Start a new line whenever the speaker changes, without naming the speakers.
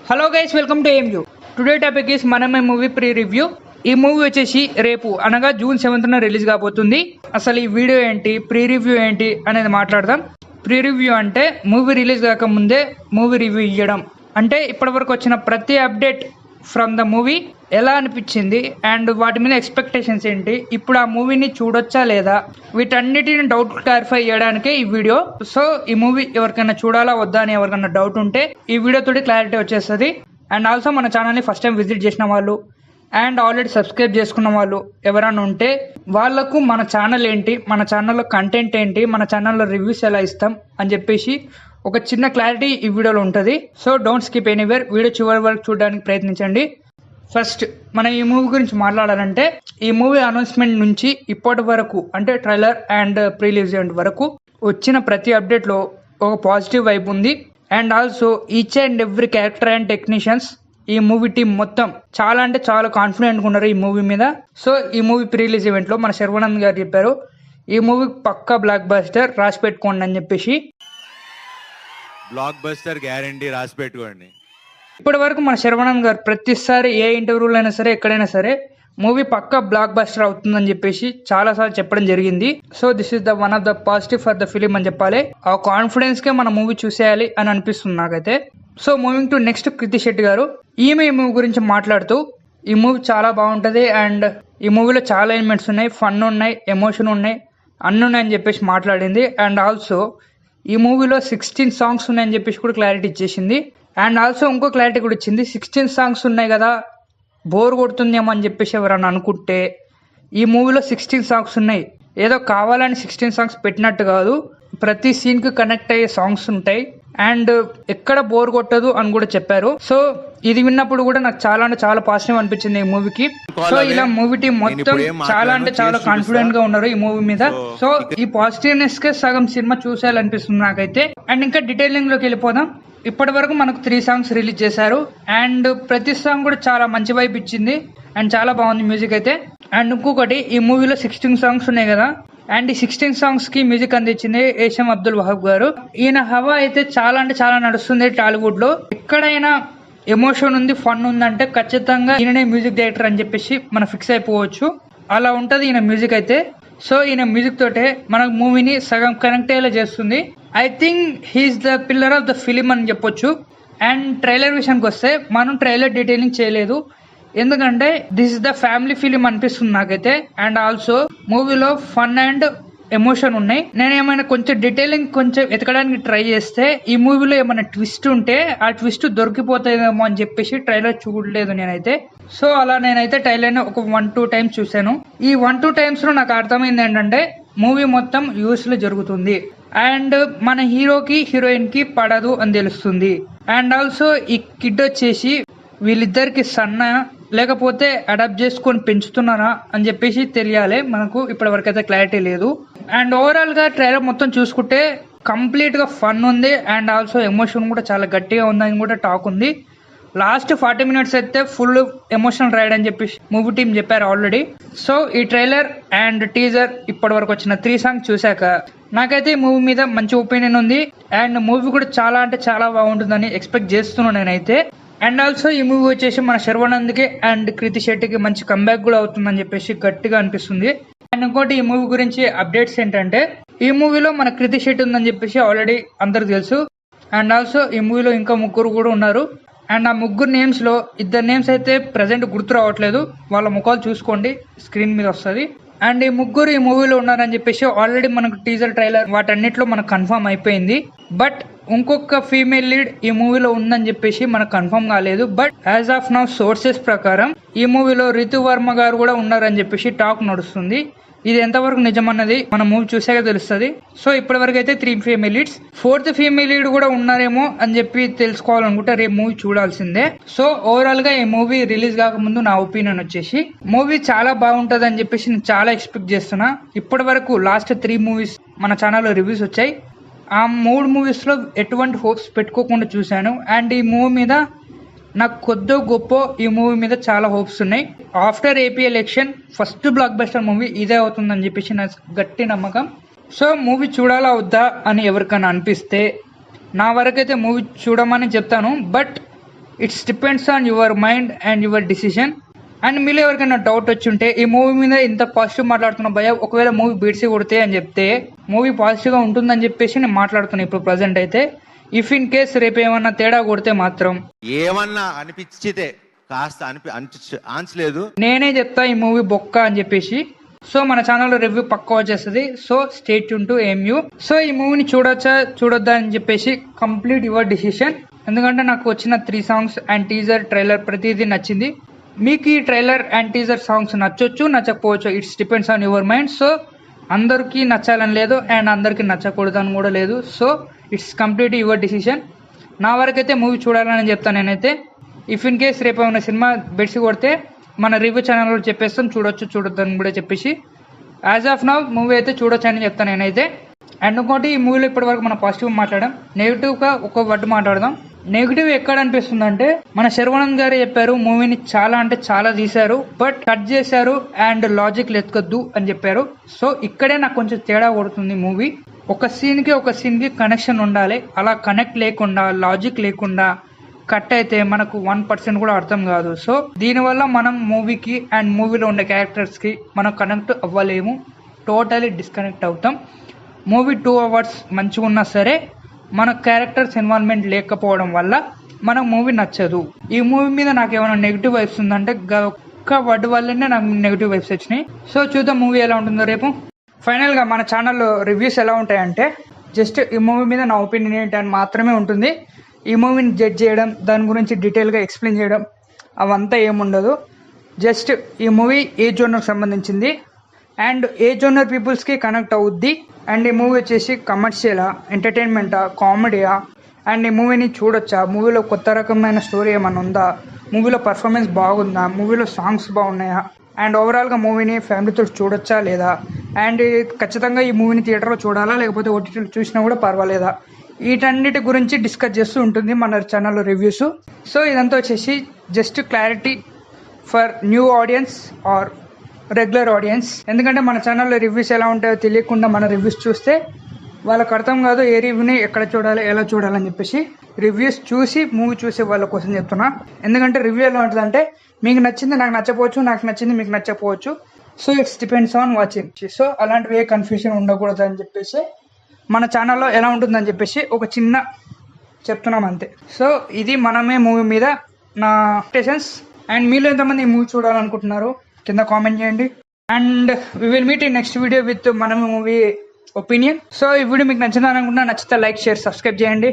Hello guys, welcome to AMU. Today topic is మనమే movie pre review. ఈ movie వచ్చేసి రేపు అనగా జూన్ 7th రిలీజ్ కాబోతుంది. అసలు ఈ వీడియో ఏంటి, ప్రీ రివ్యూ ఏంటి అనేది మాట్లాడదాం. ప్రీ రివ్యూ అంటే మూవీ రిలీజ్ కాకముందే మూవీ రివ్యూ ఇవ్వడం. అంటే ఇప్పటివరకు వచ్చిన ప్రతి అప్డేట్ ఫ్రమ్ ద మూవీ ఎలా అనిపించింది అండ్ వాటి మీద ఎక్స్పెక్టేషన్స్ ఏంటి, ఇప్పుడు ఆ మూవీని చూడొచ్చా లేదా, వీటన్నిటిని డౌట్ క్లారిఫై చేయడానికే ఈ వీడియో. సో ఈ మూవీ ఎవరికైనా చూడాలా వద్దా అని ఎవరికైనా డౌట్ ఉంటే ఈ వీడియోతోటి క్లారిటీ వచ్చేస్తుంది. అండ్ ఆల్సో మన ఛానల్ని ఫస్ట్ టైం విజిట్ చేసిన వాళ్ళు అండ్ ఆల్రెడీ సబ్స్క్రైబ్ చేసుకున్న వాళ్ళు ఎవరైనా ఉంటే వాళ్ళకు మన ఛానల్ ఏంటి, మన ఛానల్లో కంటెంట్ ఏంటి, మన ఛానల్లో రివ్యూస్ ఎలా ఇస్తాం అని చెప్పేసి ఒక చిన్న క్లారిటీ ఈ వీడియోలో ఉంటుంది. So don't skip anywhere, video చివరి వరకు చూడడానికి ప్రయత్నించండి. ఫస్ట్ మనం ఈ మూవీ గురించి మాట్లాడాలంటే ఈ మూవీ అనౌన్స్మెంట్ నుంచి ఇప్పటి వరకు అంటే trailer and pre release event వరకు వచ్చిన ప్రతి అప్డేట్లో ఒక పాజిటివ్ వైబ్ ఉంది. And also each and every character and technicians ఈ మూవీ టీం మొత్తం చాలా అంటే చాలా కాన్ఫిడెంట్గా ఉన్నారు ఈ మూవీ మీద. సో ఈ మూవీ ప్రీ రిలీజ్ ఈవెంట్లో మన శర్వానంద్ గారు చెప్పారు ఈ మూవీ పక్కా బ్లాక్ బస్టర్, రాసి పెట్టుకోండి అని చెప్పేసి.
బ్లాక్ బస్టర్ గ్యారంటీ, రాసి పెట్టుకోండి.
ఇప్పటి వరకు మన శర్వానంద్ గారు ప్రతిసారి ఏ ఇంటర్వ్యూలో అయినా సరే ఎక్కడైనా సరే మూవీ పక్కా బ్లాక్ బస్టర్ అవుతుందని చెప్పేసి చాలాసార్లు చెప్పడం జరిగింది. So this is the one of the positive for the film అని చెప్పాలి. ఆ కాన్ఫిడెన్స్ కే మన మూవీ చూసేయాలి అని అనిపిస్తుంది నాకైతే. సో మూవింగ్ టు నెక్స్ట్, కృతి శెట్టి గారు ఈ మూవీ గురించి మాట్లాడుతూ ఈ మూవీ చాలా బాగుంటుంది అండ్ ఈ మూవీలో చాలా ఎలిమెంట్స్ ఉన్నాయి, ఫన్ ఉన్నాయి, ఎమోషన్ ఉన్నాయి, అన్నీ ఉన్నాయని చెప్పేసి మాట్లాడింది. అండ్ ఆల్సో ఈ మూవీలో 16 సాంగ్స్ ఉన్నాయని చెప్పేసి కూడా క్లారిటీ ఇచ్చేసింది. అండ్ ఆల్సో ఇంకో క్లారిటీ కూడా ఇచ్చింది, 16 సాంగ్స్ ఉన్నాయి కదా బోర్ కొడుతుందేమో అని చెప్పేసి ఎవరన్నా అనుకుంటే ఈ మూవీలో 16 సాంగ్స్ ఉన్నాయి. ఏదో కావాలని 16 సాంగ్స్ పెట్టినట్టు కాదు, ప్రతి సీన్కి కనెక్ట్ అయ్యే సాంగ్స్ ఉంటాయి అండ్ ఎక్కడ బోర్ కొట్టదు అని కూడా చెప్పారు. సో ఇది విన్నప్పుడు కూడా నాకు చాలా అంటే చాలా పాజిటివ్ అనిపించింది ఈ మూవీకి. సో ఇలా మూవీ టీం మొత్తం చాలా అంటే చాలా కాన్ఫిడెంట్ గా ఉన్నారు ఈ మూవీ మీద. సో ఈ పాజిటివ్నెస్ కే సగం సినిమా చూసేయాలనిపిస్తుంది నాకైతే. అండ్ ఇంకా డీటెయిలింగ్ లోకి వెళ్ళిపోదాం. ఇప్పటి వరకు మనకు 3 సాంగ్స్ రిలీజ్ చేశారు అండ్ ప్రతి సాంగ్ కూడా చాలా మంచి వైబ్ ఇచ్చింది అండ్ చాలా బాగుంది మ్యూజిక్ అయితే. అండ్ ఇంకొకటి, ఈ మూవీలో 16 సాంగ్స్ ఉన్నాయి కదా అండ్ ఈ 16 సాంగ్స్ కి మ్యూజిక్ అందించింది ఏషం అబ్దుల్ వహాబ్ గారు. ఈయన హవా అయితే చాలా అంటే చాలా నడుస్తుంది టాలీవుడ్ లో. ఎక్కడైనా ఎమోషన్ ఉంది, ఫన్ ఉందంటే ఖచ్చితంగా ఈయననే మ్యూజిక్ డైరెక్టర్ అని చెప్పేసి మనం ఫిక్స్ అయిపోవచ్చు. అలా ఉంటది ఈయన మ్యూజిక్ అయితే. సో ఈయన మ్యూజిక్ తోటే మనకు మూవీని సగం కనెక్ట్ అయ్యేలా చేస్తుంది. I think he's the pillar of the film అని చెప్పొచ్చు. అండ్ ట్రైలర్ విషయానికి వస్తే మనం ట్రైలర్ డీటెయిలింగ్ చేయలేదు, ఎందుకంటే this is the family film అనిపిస్తుంది నాకైతే. అండ్ ఆల్సో మూవీలో ఫన్ అండ్ ఎమోషన్ ఉన్నాయి. నేను ఏమైనా కొంచెం డీటెయిలింగ్ కొంచెం వెతకడానికి ట్రై చేస్తే ఈ మూవీలో ఏమైనా ట్విస్ట్ ఉంటే ఆ ట్విస్ట్ దొరికిపోతుందేమో అని చెప్పేసి ట్రైలర్ చూడలేదు నేనైతే. సో అలా నేనైతే ట్రైలర్ని ఒక 1-2 టైమ్స్ చూశాను. ఈ 1-2 టైమ్స్ లో నాకు అర్థమైంది ఏంటంటే మూవీ మొత్తం యూఎస్ లో జరుగుతుంది అండ్ మన హీరోకి హీరోయిన్ కి పడదు అని తెలుస్తుంది. అండ్ ఆల్సో ఈ కిడ్ వచ్చేసి వీళ్ళిద్దరికి సన్న లేకపోతే అడాప్ట్ చేసుకొని పెంచుతున్నారా అని చెప్పేసి తెలియాలి మనకు. ఇప్పటి వరకు అయితే క్లారిటీ లేదు. అండ్ ఓవరాల్ గా ట్రైలర్ మొత్తం చూసుకుంటే కంప్లీట్ గా ఫన్ ఉంది అండ్ ఆల్సో ఎమోషన్ కూడా చాలా గట్టిగా ఉందని కూడా టాక్ ఉంది. లాస్ట్ 40 minutes అయితే ఫుల్ ఎమోషనల్ రైడ్ అని చెప్పేసి మూవీ టీం చెప్పారు ఆల్రెడీ. సో ఈ ట్రైలర్ అండ్ టీజర్ ఇప్పటి వరకు వచ్చిన 3 సాంగ్స్ చూశాక నాకైతే ఈ మూవీ మీద మంచి ఒపీనియన్ ఉంది అండ్ మూవీ కూడా చాలా అంటే చాలా బాగుంటుందని ఎక్స్పెక్ట్ చేస్తున్నాను నేనైతే. అండ్ ఆల్సో ఈ మూవీ వచ్చేసి మన శర్వానంద్కి అండ్ కృతి శెట్టికి మంచి కంబ్యాక్ కూడా అవుతుందని చెప్పేసి గట్టిగా అనిపిస్తుంది. అండ్ ఇంకోటి, ఈ మూవీ గురించి అప్డేట్స్ ఏంటంటే ఈ మూవీలో మన కృతి శెట్టి ఉందని చెప్పేసి ఆల్రెడీ అందరికి తెలుసు. అండ్ ఆల్సో ఈ మూవీలో ఇంకా 3 కూడా ఉన్నారు. అండ్ ఆ 3 నేమ్స్ లో 2 నేమ్స్ అయితే ప్రెసెంట్ గుర్తు రావట్లేదు, వాళ్ళ ముఖాలు చూసుకోండి స్క్రీన్ మీద వస్తుంది. అండ్ ఈ 3 ఈ మూవీలో ఉన్నారని చెప్పేసి ఆల్రెడీ మనకు టీజర్ ట్రైలర్ వాటన్నిటిలో మనకు కన్ఫర్మ్ అయిపోయింది. బట్ ఇంకొక ఫీమేల్ లీడ్ ఈ మూవీలో ఉందని చెప్పేసి మనకు కన్ఫర్మ్ కాలేదు. But as of now sources ప్రకారం ఈ మూవీలో రితు వర్మ గారు కూడా ఉన్నారని చెప్పేసి టాక్ నడుస్తుంది. ఇది ఎంతవరకు నిజమన్నది మన మూవీ చూసాక తెలుస్తుంది. సో ఇప్పటి వరకు అయితే 3 female leads, 4th female lead కూడా ఉన్నారేమో అని చెప్పి తెలుసుకోవాలనుకుంటే రేపు మూవీ చూడాల్సిందే. సో ఓవరాల్ గా ఈ మూవీ రిలీజ్ కాకముందు నా ఒపీనియన్ వచ్చేసి మూవీ చాలా బాగుంటది అని చెప్పేసి నేను చాలా ఎక్స్పెక్ట్ చేస్తున్నా. ఇప్పటి వరకు లాస్ట్ 3 మూవీస్ మన ఛానల్లో రివ్యూస్ వచ్చాయి. ఆ 3 మూవీస్ లో ఎటువంటి హోప్స్ పెట్టుకోకుండా చూశాను అండ్ ఈ మూవీ మీద నాకు కొద్దో గొప్ప ఈ మూవీ మీద చాలా హోప్స్ ఉన్నాయి. After AP election first block buster movie ఇదే అవుతుందని చెప్పేసి నా గట్టి నమ్మకం. సో మూవీ చూడాలా వద్దా అని ఎవరికైనా అనిపిస్తే నా వరకైతే మూవీ చూడమని చెప్తాను. But it's depends on your mind and your decision. And మీలో ఎవరికైనా డౌట్ వచ్చి ఉంటే ఈ మూవీ మీద ఇంత పాజిటివ్ మాట్లాడుతున్నా భయ, ఒకవేళ మూవీ బీట్స్ కొడితే అని చెప్తే మూవీ పాజిటివ్గా ఉంటుందని చెప్పేసి నేను మాట్లాడుతున్నాను ఇప్పుడు ప్రజెంట్ అయితే. ఇఫ్ ఇన్ కేస్ రేపు ఏమన్నా తేడా కొడితే మాత్రం
ఏమన్నా అనిపించితే కాస్త ఆన్సలేదు
నేనే చెప్తా ఈ మూవీ బొక్క అని చెప్పేసి. సో మన ఛానల్లో రివ్యూ పక్కా వచ్చేస్తుంది. So stay tune to AMU. So ఈ మూవీని చూడొచ్చా చూడొద్దా అని చెప్పేసి కంప్లీట్ యువర్ డిసిషన్. ఎందుకంటే నాకు వచ్చిన 3 సాంగ్స్ అండ్ టీజర్ ట్రైలర్ ప్రతిదీ నచ్చింది. మీకు ఈ ట్రైలర్ అండ్ టీజర్ సాంగ్స్ నచ్చొచ్చు నచ్చకపోవచ్చు, it's depends on your mind. So అందరికీ నచ్చాలని లేదు అండ్ అందరికీ నచ్చకూడదని కూడా లేదు. So it's complete your decision. నా వరకైతే మూవీ చూడాలని చెప్తాను నేనైతే. ఇఫ్ ఇన్ కేస్ రేపు ఏమైనా సినిమా బెడ్స్ కొడితే మన రివ్యూ ఛానల్లో చెప్పేస్తాం చూడొచ్చు చూడొద్దు అని కూడా చెప్పేసి. యాజ్ ఆఫ్ నౌ మూవీ అయితే చూడొచ్చు అని చెప్తాను నేనైతే. అండ్ ఇంకోటి ఈ మూవీలో ఇప్పటివరకు మనం పాజిటివ్ మాట్లాడడం, నెగిటివ్గా ఒక వర్డ్ మాట్లాడదాం. నెగిటివ్ ఎక్కడ అనిపిస్తుంది అంటే మన శర్వానంద్ గారు చెప్పారు మూవీని చాలా అంటే చాలా తీశారు బట్ కట్ చేశారు అండ్ లాజిక్ లెక్కద్దు అని చెప్పారు. సో ఇక్కడే నాకు కొంచెం తేడా కొడుతుంది మూవీ. ఒక సీన్కి కనెక్షన్ ఉండాలి, అలా కనెక్ట్ లేకుండా లాజిక్ లేకుండా కట్ అయితే మనకు 1% కూడా అర్థం కాదు. సో దీనివల్ల మనం మూవీకి అండ్ మూవీలో ఉండే క్యారెక్టర్స్కి మనం కనెక్ట్ అవ్వలేము, టోటలీ డిస్కనెక్ట్ అవుతాం. మూవీ 2 అవర్స్ మంచిగా ఉన్నా సరే మన క్యారెక్టర్స్ ఇన్వాల్వ్మెంట్ లేకపోవడం వల్ల మనకు మూవీ నచ్చదు. ఈ మూవీ మీద నాకు ఏమైనా నెగిటివ్ వైబ్స్ ఉందంటే ఒక్క వర్డ్ వల్లనే నాకు నెగిటివ్ వైబ్స్ వచ్చినాయి. సో చూద్దాం మూవీ ఎలా ఉంటుందో రేపు. ఫైనల్గా మన ఛానల్లో రివ్యూస్ ఎలా ఉంటాయంటే జస్ట్ ఈ మూవీ మీద నా ఒపీనియన్ ఏంటి అని మాత్రమే ఉంటుంది. ఈ మూవీని జడ్జ్ చేయడం, దాని గురించి డీటెయిల్గా ఎక్స్ప్లెయిన్ చేయడం అవంతా ఏముండదు. జస్ట్ ఈ మూవీ ఏ జోనర్కి సంబంధించింది అండ్ ఏ జోనర్ పీపుల్స్కి కనెక్ట్ అవుద్ది. అండ్ ఈ మూవీ వచ్చేసి కమర్షియలా, ఎంటర్టైన్మెంటా, కామెడీయా, అండ్ ఈ మూవీని చూడొచ్చా, మూవీలో కొత్త రకమైన స్టోరీ ఏమైనా ఉందా, మూవీలో పర్ఫార్మెన్స్ బాగుందా, మూవీలో సాంగ్స్ బాగున్నాయా, అండ్ ఓవరాల్గా మూవీని ఫ్యామిలీతో చూడొచ్చా లేదా, అండ్ ఖచ్చితంగా ఈ మూవీని థియేటర్లో చూడాలా లేకపోతే OTTలో చూసినా కూడా పర్వాలేదా, వీటన్నిటి గురించి డిస్కస్ చేస్తూ ఉంటుంది మన ఛానల్లో రివ్యూస్. సో ఇదంతా వచ్చేసి just clarity for new audience or regular audience. ఎందుకంటే మన ఛానల్లో రివ్యూస్ ఎలా ఉంటాయో తెలియకుండా మన రివ్యూస్ చూస్తే వాళ్ళకి అర్థం కాదు ఏ రివ్యూని ఎక్కడ చూడాలి ఎలా చూడాలని చెప్పేసి. రివ్యూస్ చూసి మూవీ చూసే వాళ్ళ కోసం చెప్తున్నా. ఎందుకంటే రివ్యూ ఎలా ఉంటుందంటే మీకు నచ్చింది నాకు నచ్చకపోవచ్చు, నాకు నచ్చింది మీకు నచ్చకపోవచ్చు. So it's depends on watching. So అలాంటివి ఏ కన్ఫ్యూజన్ ఉండకూడదు అని చెప్పేసి మన ఛానల్లో ఎలా ఉంటుందని చెప్పేసి ఒక చిన్న చెప్తున్నాం అంతే. సో ఇది మనమే మూవీ మీద నా ఎక్స్పెక్టేషన్స్. అండ్ మీలో ఎంతమంది ఈ మూవీ చూడాలనుకుంటున్నారు కింద కామెంట్ చేయండి. And we will meet in next video with Manamey movie opinion. So ఈ వీడియో మీకు నచ్చిందని అనుకుంటున్నా. నచ్చితే లైక్ షేర్ సబ్స్క్రైబ్ చేయండి.